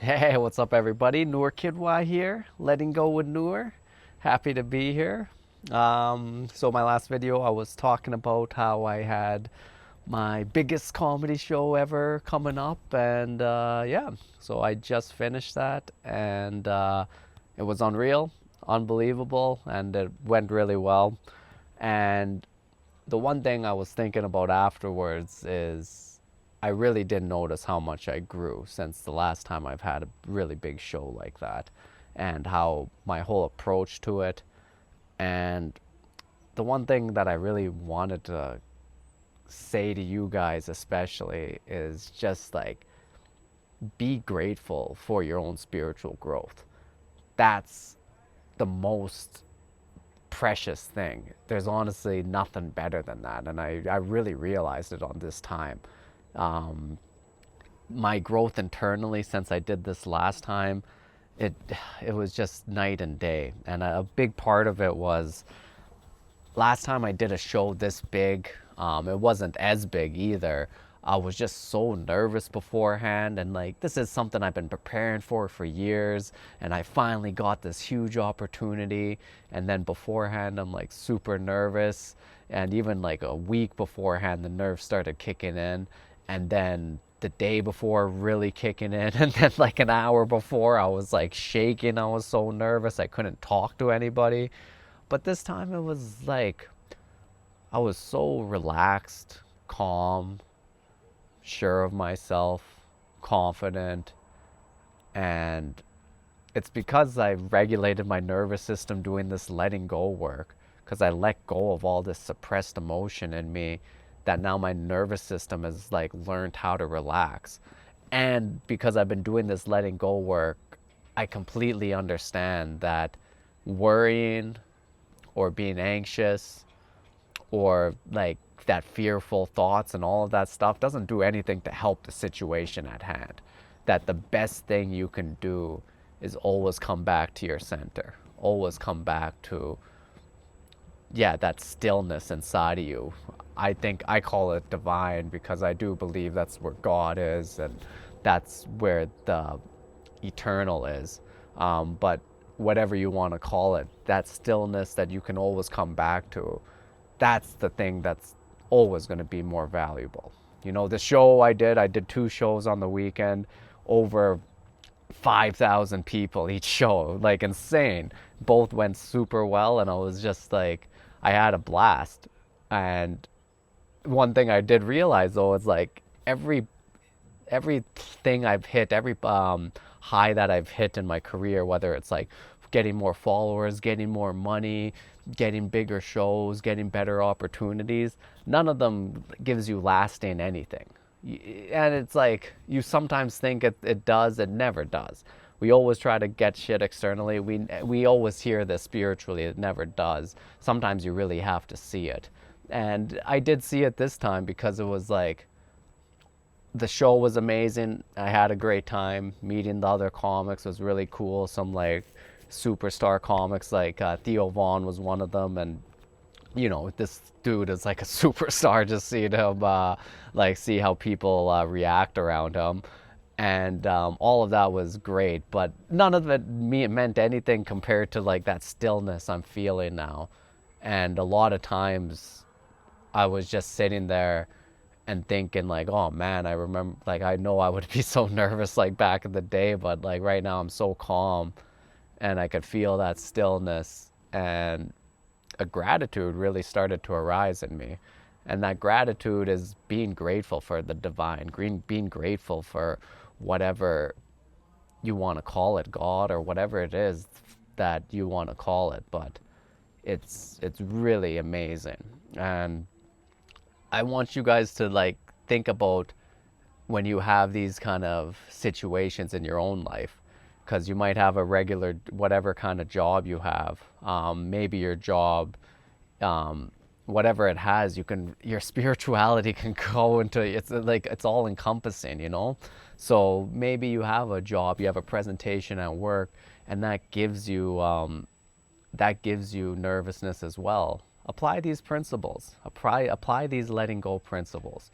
Hey, what's up, everybody? Noor Kidwa here, letting go with Noor. Happy to be here. So my last video, I was talking about how I had my biggest comedy show ever coming up, and yeah, so I just finished that, and it was unreal, unbelievable, and it went really well. And the one thing I was thinking about afterwards is I really did notice how much I grew since the last time I've had a really big show like that, and how my whole approach to it. And the one thing that I really wanted to say to you guys, especially, is just like be grateful for your own spiritual growth. That's the most precious thing. There's honestly nothing better than that. And I really realized it on this time. Um, my growth internally since I did this last time, it it was just night and day. And a big part of it was last time I did a show this big, it wasn't as big either. I was just so nervous beforehand, and like this is something I've been preparing for years, and I finally got this huge opportunity. And then beforehand, I'm like super nervous, and even like a week beforehand, the nerves started kicking in, and then the day before really kicking in, and then like an hour before, I was like shaking. I was so nervous, I couldn't talk to anybody. But this time it was like I was so relaxed, calm, sure of myself, confident, and it's because I regulated my nervous system doing this letting go work, because I let go of all this suppressed emotion in me, that now my nervous system has like learned how to relax. And because I've been doing this letting go work, I completely understand that worrying or being anxious or like that fearful thoughts and all of that stuff doesn't do anything to help the situation at hand. That the best thing you can do is always come back to your center, always come back to, yeah, that stillness inside of you. I think I call it divine because I do believe that's where God is, and that's where the eternal is. But whatever you want to call it, that stillness that you can always come back to, that's the thing that's always going to be more valuable. You know, the show I did two shows on the weekend, over 5,000 people each show, like insane. Both went super well, and I was just like, I had a blast. And one thing I did realize though is like everything I've hit, every high that I've hit in my career, whether it's like getting more followers, getting more money, getting bigger shows, getting better opportunities, none of them gives you lasting anything. And it's like you sometimes think it does, it never does. We always try to get shit externally. We always hear this spiritually, it never does. Sometimes you really have to see it. And I did see it this time because it was like the show was amazing. I had a great time meeting the other comics. It was really cool. Some like superstar comics, like Theo Vaughn was one of them, and you know this dude is like a superstar. Just seeing him, like see how people react around him, and all of that was great. But none of it meant anything compared to like that stillness I'm feeling now. And a lot of times I was just sitting there and thinking like, oh man, I remember, like I know I would be so nervous like back in the day, but like right now I'm so calm, and I could feel that stillness, and a gratitude really started to arise in me. And that gratitude is being grateful for the divine, being grateful for whatever you want to call it, God or whatever it is that you want to call it. But it's really amazing. And I want you guys to like think about when you have these kind of situations in your own life, because you might have a regular whatever kind of job you have. Maybe your job, whatever it has, you can your spirituality can go into it's like it's all encompassing, you know. So maybe you have a job, you have a presentation at work, and that gives you nervousness as well. Apply these principles. Apply these letting go principles.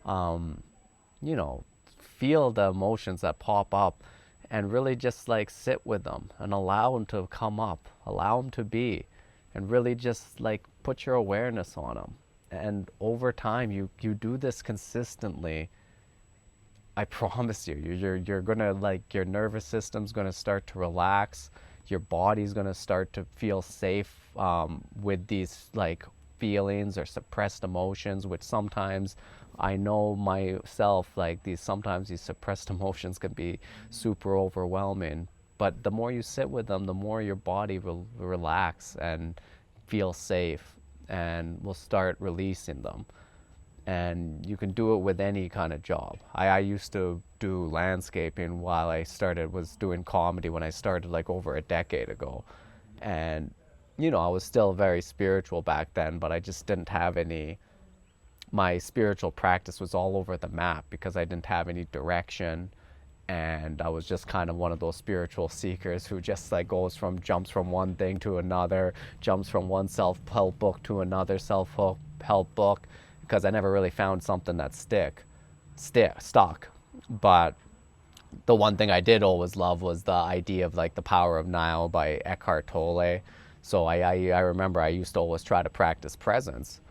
You know, feel the emotions that pop up, and really just like sit with them and allow them to come up, allow them to be, and really just like put your awareness on them. And over time, you do this consistently. I promise you, you're gonna like your nervous system's gonna start to relax. Your body's gonna start to feel safe with these like feelings or suppressed emotions, which sometimes I know myself like these sometimes these suppressed emotions can be super overwhelming. But the more you sit with them, the more your body will relax and feel safe, and will start releasing them. And you can do it with any kind of job. I used to do landscaping while was doing comedy when I started like over a decade ago. And, I was still very spiritual back then, but I just didn't have my spiritual practice was all over the map because I didn't have any direction. And I was just kind of one of those spiritual seekers who just like jumps from one thing to another, jumps from one self-help book to another self-help book, because I never really found something that stuck. But the one thing I did always love was the idea of like the power of now by Eckhart Tolle. So I remember I used to always try to practice presence,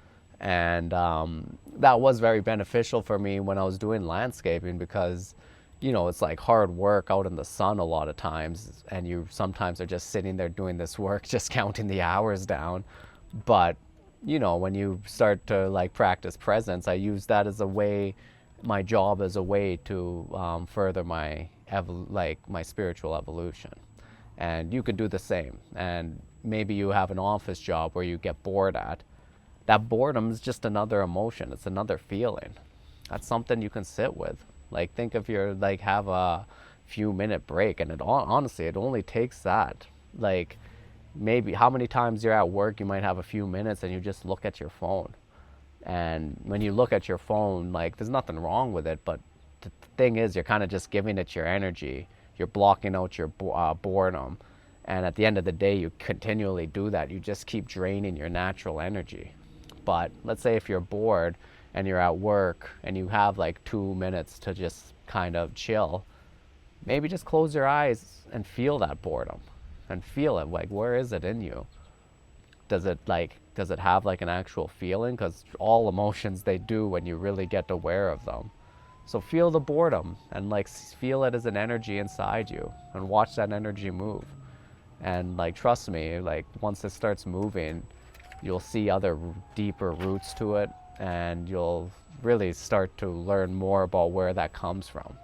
and that was very beneficial for me when I was doing landscaping, because it's like hard work out in the sun a lot of times, and you sometimes are just sitting there doing this work, just counting the hours down. But when you start to like practice presence, I use that as a way, my job as a way to further my my spiritual evolution. And you could do the same. And maybe you have an office job where you get bored at. That boredom is just another emotion. It's another feeling. That's something you can sit with. Like think if you're like have a few minute break, and honestly it only takes that. Like maybe how many times you're at work, you might have a few minutes and you just look at your phone. And when you look at your phone, like there's nothing wrong with it, but the thing is you're kind of just giving it your energy. You're blocking out your boredom. And at the end of the day, you continually do that. You just keep draining your natural energy. But let's say if you're bored and you're at work and you have like 2 minutes to just kind of chill, maybe just close your eyes and feel that boredom, and feel it. Like, where is it in you? Does it have like an actual feeling? Because all emotions, they do when you really get aware of them. So feel the boredom and like feel it as an energy inside you, and watch that energy move. And like trust me, like once it starts moving, you'll see other deeper roots to it, and you'll really start to learn more about where that comes from.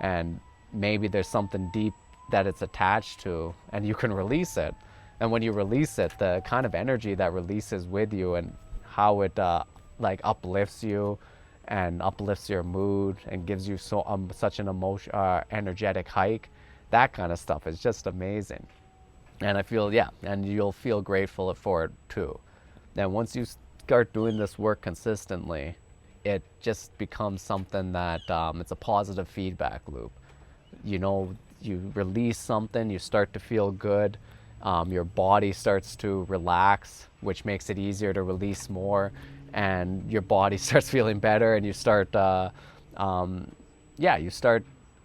And maybe there's something deep that it's attached to, and you can release it. And when you release it, the kind of energy that releases with you, and how it like uplifts you and uplifts your mood and gives you such an energetic hike, that kind of stuff is just amazing. And I feel, yeah, and you'll feel grateful for it too. And once you start doing this work consistently, it just becomes something that it's a positive feedback loop. You release something, you start to feel good, your body starts to relax, which makes it easier to release more, and your body starts feeling better, and you start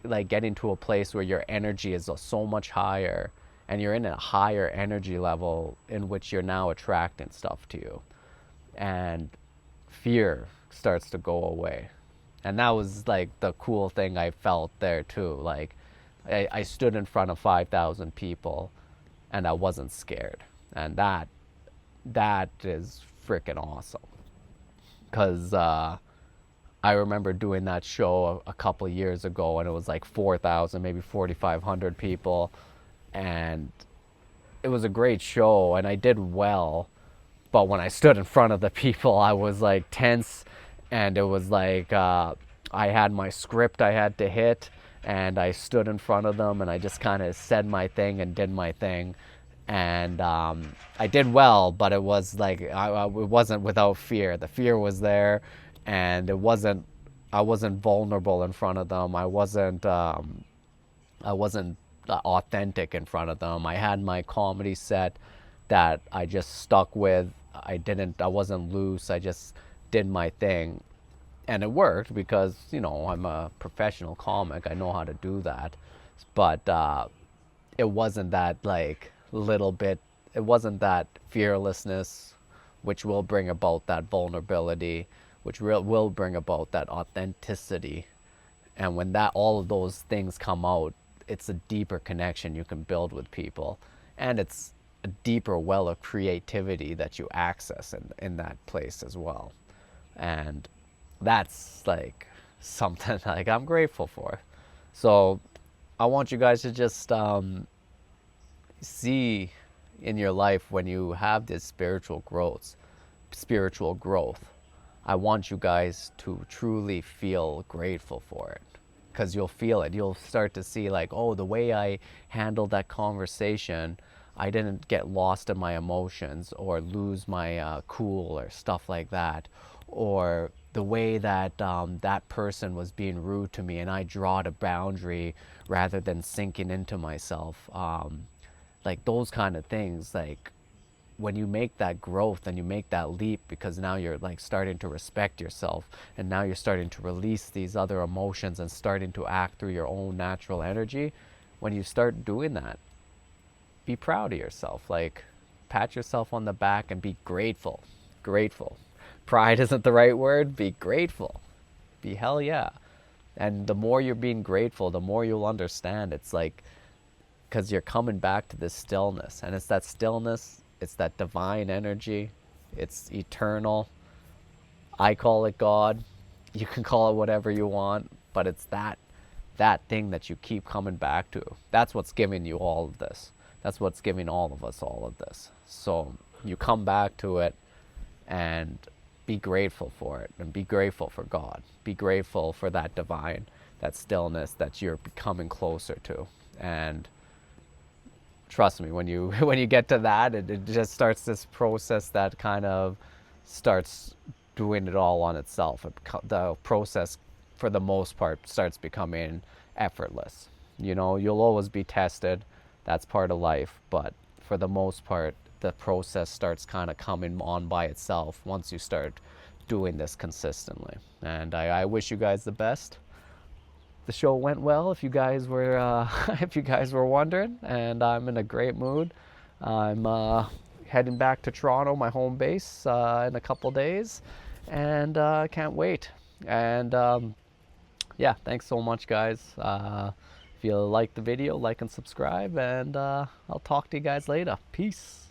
like getting to a place where your energy is so much higher, and you're in a higher energy level in which you're now attracting stuff to you, and fear starts to go away. And that was like the cool thing I felt there too. Like I stood in front of 5,000 people and I wasn't scared. And that is freaking awesome. Because I remember doing that show a couple of years ago, and it was like 4,000, maybe 4,500 people. And it was a great show, and I did well. But when I stood in front of the people, I was like tense, and it was like I had my script I had to hit, and I stood in front of them, and I just kind of said my thing and did my thing. And I did well, but it was like it wasn't without fear. The fear was there, and I wasn't vulnerable in front of them. I wasn't authentic in front of them. I had my comedy set that I just stuck with. I wasn't loose. I just did my thing, and it worked because I'm a professional comic. I know how to do that. But it wasn't that like little bit, it wasn't that fearlessness, which will bring about that vulnerability, which will bring about that authenticity. And when that all of those things come out, it's a deeper connection you can build with people, and it's a deeper well of creativity that you access in that place as well. And that's like something like I'm grateful for. So I want you guys to just see in your life when you have this spiritual growth. I want you guys to truly feel grateful for it, because you'll feel it. You'll start to see like, oh, the way I handled that conversation, I didn't get lost in my emotions or lose my cool or stuff like that. Or the way that that person was being rude to me and I drawed a boundary rather than sinking into myself. Like those kind of things, like when you make that growth and you make that leap, because now you're like starting to respect yourself, and now you're starting to release these other emotions and starting to act through your own natural energy. When you start doing that, be proud of yourself. Like, pat yourself on the back and be grateful. Grateful. Pride isn't the right word. Be grateful. Be hell yeah. And the more you're being grateful, the more you'll understand. It's like, because you're coming back to this stillness, and it's that stillness, it's that divine energy, it's eternal. I call it God. You can call it whatever you want, but it's that thing that you keep coming back to. That's what's giving you all of this. That's what's giving all of us all of this. So you come back to it and be grateful for it, and be grateful for God. Be grateful for that divine, that stillness that you're becoming closer to. And trust me, when you when you get to that, it just starts this process that kind of starts doing it all on itself. The process, for the most part, starts becoming effortless. You know, you'll always be tested. That's part of life. But for the most part, the process starts kind of coming on by itself once you start doing this consistently. And I wish you guys the best. The show went well, if you guys were if you guys were wondering, and I'm in a great mood. I'm heading back to Toronto, my home base, in a couple days, and I can't wait. And yeah, thanks so much, guys. If you like the video, like and subscribe, and I'll talk to you guys later. Peace.